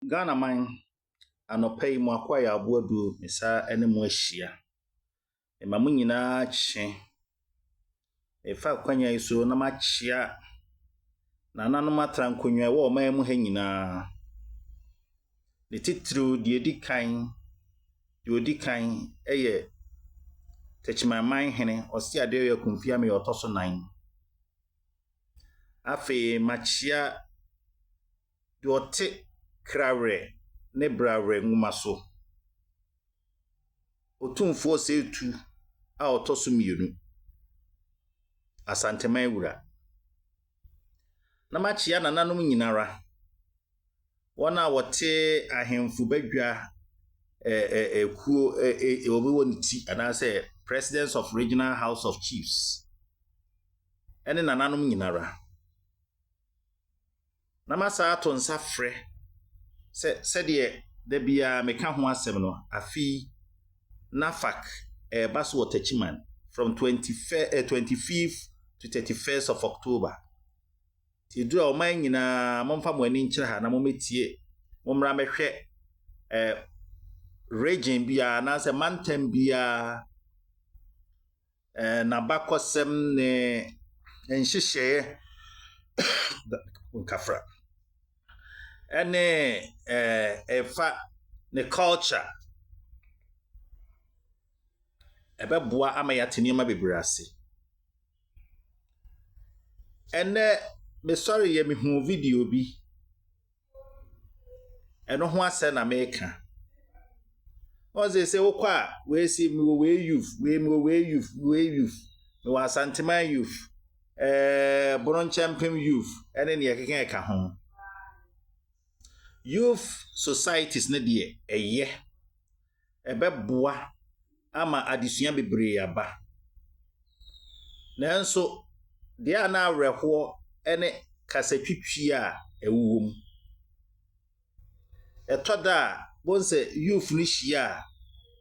Ghana man anɔpɛ mu akwaya aboadu mesa ene mu ahyia. Ema mu nyinaa kye. Efa kwanya iso na machia na nanom atra nkonwa wo man mu ha nyinaa. Ne titru de odi kan eye techimaman hene osi ade ya kumfia me otoso 9. Afi machia de ote krawe ne brawe nguma so. Otumfo setu a otoso mienu. Asante wura. Na machia na nanom nyinara. Wana wote ahemfu badwa kuo obi wonti anase Presidents of Regional House of Chiefs. Ene na nanom nyinara. Na masa ato nsa frɛ se de bia meka ho asɛm no afi nafak baso watachiman from 25th to 31st of October. Ti dura o man nyina momfa mo ani nkyere ha na mometie momra mehwɛ region bia na se mantam bia na bakosem ne enhyehyɛ nkafra ene efa ne culture ebeboa amayate nioma bebre ase. Ene me sorry ye me hu video bi eno ho ase na meka oze se wokwa we si me we youth me wa Asante youth Bono champion youth ene ne yekeka eka ho youth societies ne de eye ebeboa ama adesua bebre aba nanso de ana awerɛho ene kasatwitwi a ewuwom etoda bonse youth ni hia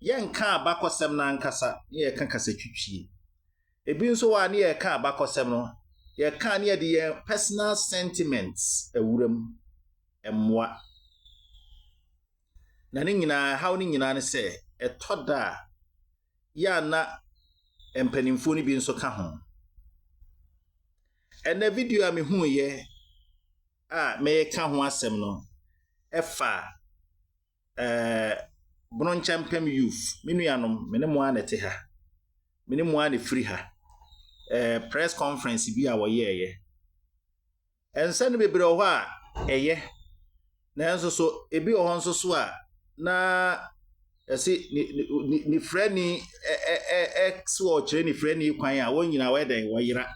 yenka abakosem na nkasa ye ka kasatwitwi ebi nso wa na ye ka abakosem no ye ka na ye de personal sentiments ewuram emwa na ne nyina haw ne nyina ne se etoda ya na empanimfo ni bi nso ka ho. Ene video a me hu ye a me ka ho asem no efa Bono champion youth minuanom me ne mo anete ha me ne mo ane free ha press conference bi a wo ye ense ne bebre ho a eye na enso so ebi ho nso so a na esi ni freni ex wo kire ni freni kwan a won nyina weden wo yira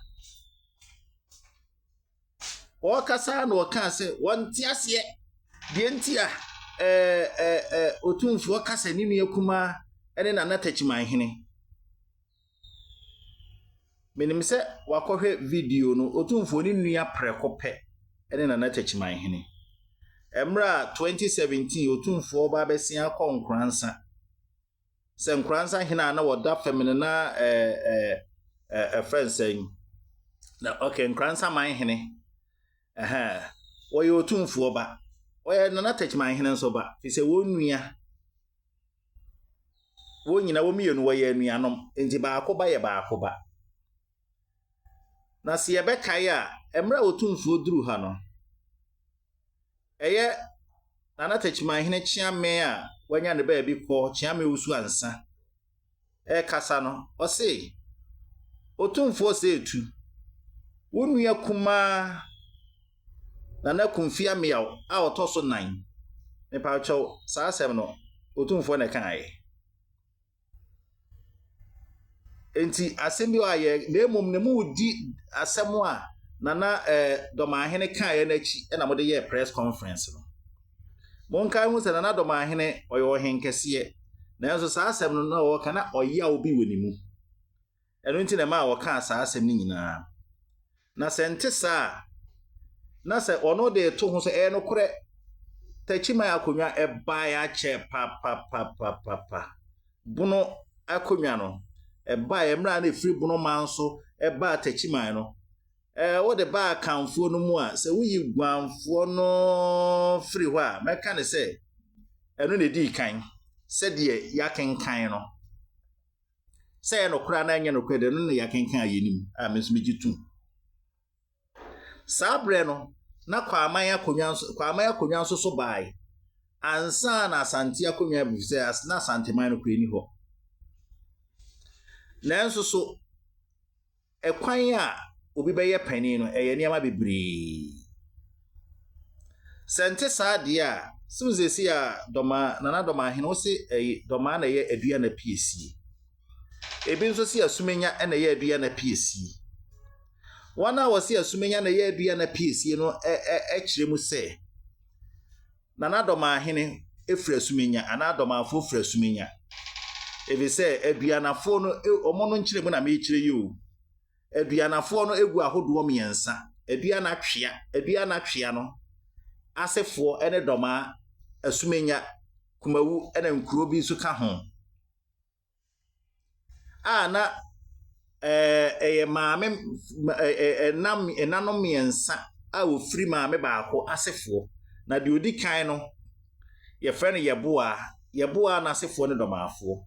o kasa na o kan se won ti ase de ntia otumfo kasa ni nu akuma ene na natachiman hene menim se wakohwe video no otumfo ni nu ya prekope ene na natachiman hene emra 2017 otumfo ba besia akọ nkransa se nkransa hena na woda family na friends na okay nkransa man hene woye otumfo ba woye na natachiman hene nso ba fi se wonua wonyina wo mienu woye anuanom enti ba akoba ye ba akoba na se ye bekai a emra otumfo duru ha no eye na natachiman hene chiame a wanya ne ba bi ko chiame usu ansa kasa no o se otumfo se etu wonua kuma na kumfia miaw a otoso 9 me pa cho sa asem no otumfo na kan aye enti asem bi aye na emom ne mu di asem a na doma hene kan aye na chi na mo de ye press conference no mon kan hu se na doma hene oyo henkese na enso sa asem no na wo kana oya obi wonimu eno nti na ma wo kan sa asem ni nyina na sente sa na se ono de to ho se no kore tachima akonwa eba ya che pa Bono akonwa no eba ya mra na free Bono manso eba tachima no what the bar count for no more. So we one for no free wa. My kind of say, and when the kind said ye yakin kind no. Say no crana no credit no yakin kind yenim. I miss me too. Sabreno na kwamaya konyanso so bai. Ansa na Asante akonya bi say as na Asante man no kure ni ho. Nanso so ekwan a obi beye pani no eye niam bebre. Sente saade a simzesi a doma nana doma hene wo se doma na ye adua na piesie. Ebi nso se asumenya na ye adua na piesie. Wana wo se asumenya na ye adua na piesie no kiremu se nana doma hene efra asumenya ana doma afo fra asumenya. Ebi se aduanafo no omo no nkiremu na me kire yi o. Aduanafo no egu ahodo miensa. Aduana twea no asefo ene doma asumenya kumawu ene nkuro bi so ka ho. Na maame enano miensa a ofiri maame baako asefo na de odi kan no ye frɛ no yeboa na asefo ne domafo.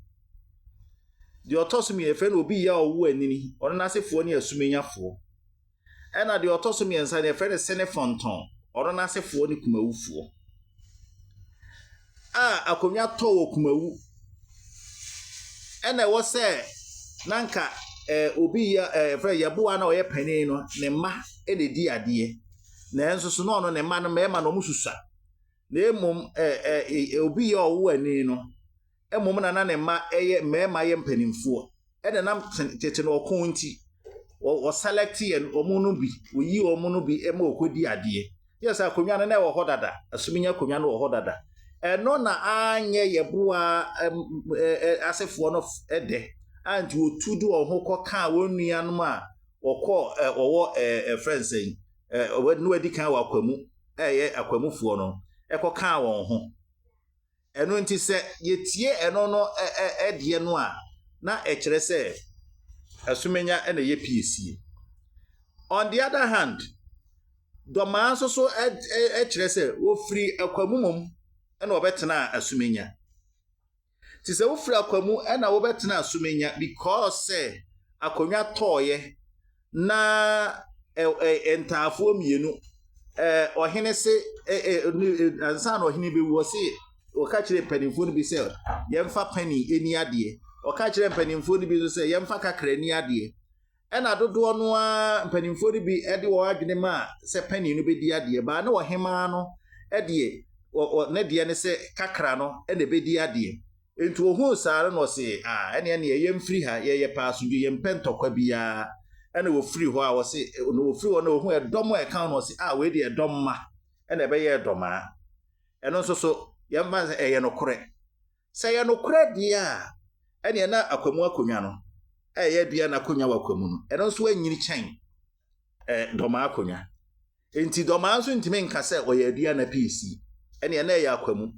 De otosomi ye frɛ no obi ya owu anini ono na asefo ne asumenyafo. Na de otosomi ensa ne frɛ no sene fonton ono na asefo ne kumawufo. Akonya to wo kumawu ena wo se nanka obi ya frɛ yeboa na oye pani no ne ma ene di ade na enso so no ne ma no ma no mususa na emom obi ya owu ani no emom na ne ma eye ma ye mpanimfo ene nam tete no okonti o select ye omuno bi oyi omuno bi ema okodi ade yes akonwa no na wo hodada asuminya akonwa no wo hodada eno na anye yeboa asefo no ede anti otudu ohoko ka wonua no a wokọ owo friends no adi kan wakwamu akwamufo no ekoka won ho eno nti se yetie eno no edie no a na ekire se asumenya ena ye piesie. On the other hand doma so ekire se wo free akwamumom ena obetena asumenya. Ti se wo free akwamu ena wo betena asumenya because say akonwa toye na entafo mienu ohene se ansa na ohene be wo se o ka kire panimfo no bi se yemfa pani eni ade o ka kire panimfo no bi so se yemfa kakra ni ade ena dodo no a panimfo no bi ede wo adwene ma se pani no be di ade ba na ohema no ede ne de ne se kakra no ene be di ade enti ohun sare no se ene yemfiri ha ye paaso ju yempentokwa bia ene wo free ho a wo se no wo free ho na ohun edom e kan no se we de edom ma ene be ye edoma eno so yemba se eye no kore se ye no kore dia ene na akwamu akonwa no eye bia na akonwa wakwamu no eno so anyini kyen doma akonwa enti doma so ntime nka se oye adua na PC ene na eye akwamu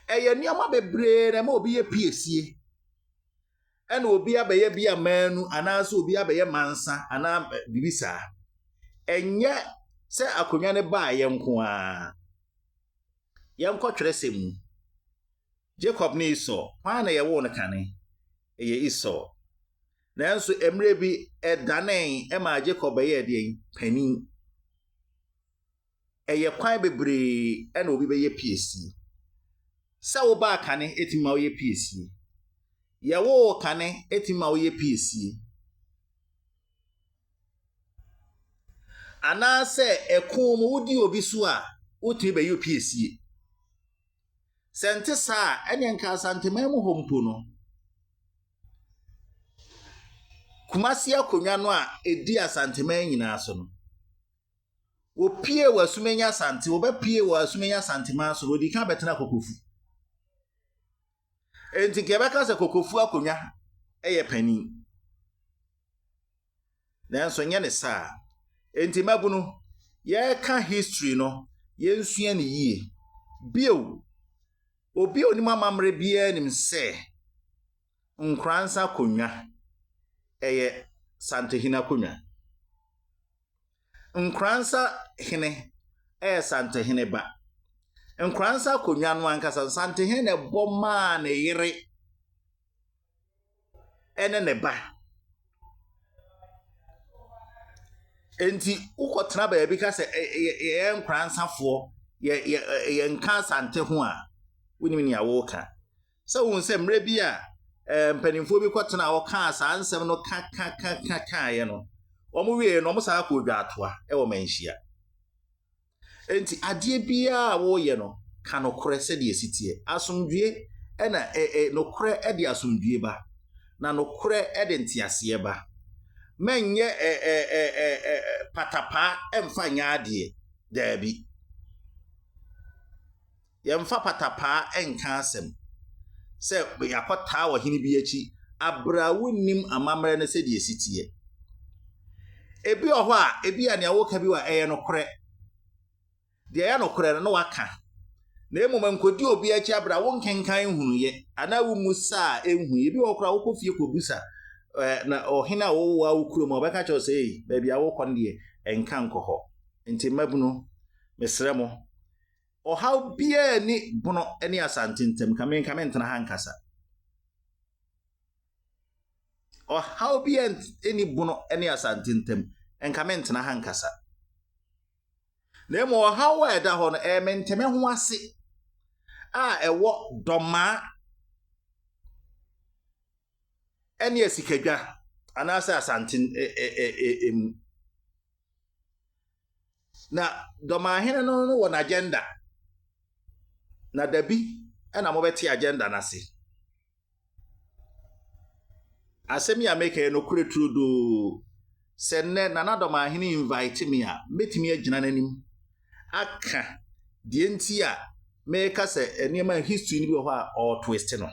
eye niama bebre na ma obi ye piesie ena obi abaye bia manu anaso obi abaye mansa ana bibisa enye se akonwa ne ba ye nko a yemko twerese Jacob ne Esau na ye wo ne kane eye Esau nanso emre bi edanen ma Jacob ye de panin eye kwan bebre ena obi be ye piesie se wo ba kane etima wo ye piesie ye wo kane etima wo ye piesie ana se ekon mu wudi obi so a wotumi be ye piesie sente sa ene nka Asante memu hompo no kumasi akonwa no a edi Asante man nyina so no wo pie wasumenya Asante wo be pie wasumenya Asante man so odi ka betena kokofu enti kebeka se kokofu akonwa eye pani nanso nya ne sa enti mabunu ye ka history no ye nsua ne yie bio obi oni mamamre bia nim se nkransa konwa eye Sante hina konwa nkransa hene Asante hene ba nkransa konwa no ankasa Asante hene bo ma na yere ene ne ba enti ukotena ba bi ka se ye nkransafo ye nka Asante ho a woni ni awoka so won se mre bi a mpanimfo bi kotena wo ka asa ansem no ka ye no omo wie no omo sa akọ odwa atoa e wo manhia enti ade bia wo ye no ka no kore se de esitie asomdue e na no kore e de asomdue ba na no kore e de ntiase ba menye patapa emfa nya ade dabi yemfa patapa enka asem se yakota wo hini bi achi abrawo nim amamre ne se de esitie ebi oho a ebi a ne awoka bi wa eye no kore de eye no kore no waka na emoma nkodi obi achi abrawo nkenkan hunuye ana wo musa enhu ebi okora wo kofie kobusa na ohina wo wa ukuro mo beka cho sei baby a wo konde enka nkoho nti mabuno mesremo ohaw bia ni bono eni Asante ntem kamen ntena hankasa ohaw bia eni bono eni Asante ntem enkamen ntena hankasa na emo ohaw eda ho no menteme ho ase a ewo doma eni esikadwa anasa Asante na doma hene no won agenda na dabi na mo beti agenda na se asemi a make no kure trudo senne na doma hene invite me a metimi agina nanim aka die nti a make se enema history ni bi ho a or twist no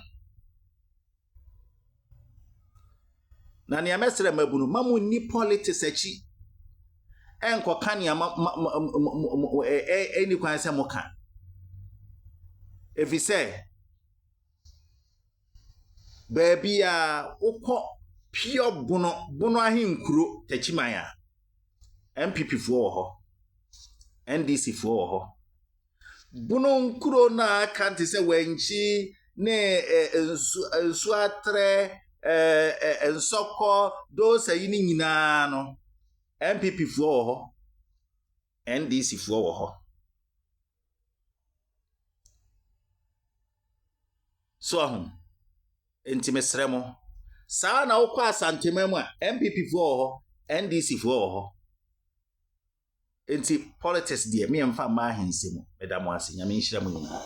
na ne amesere mabunu mamu ni politics achi enko kania eni kwan se moka efise baby a ukọ pure bono ahinkuro tachimaya MPP fo wo ho NDC fo wo ho bono nkuro na kanti se wanchi ne ensu atre ensoko do sayini nyina no MPP fo wo ho NDC fo wo ho so ahum enti mesremo saa na ukọ Asante mamu a MPP fo wo ho NDC fo wo ho enti politics de me mfa ma ahensemu medamo ase nyame nhira mu nyina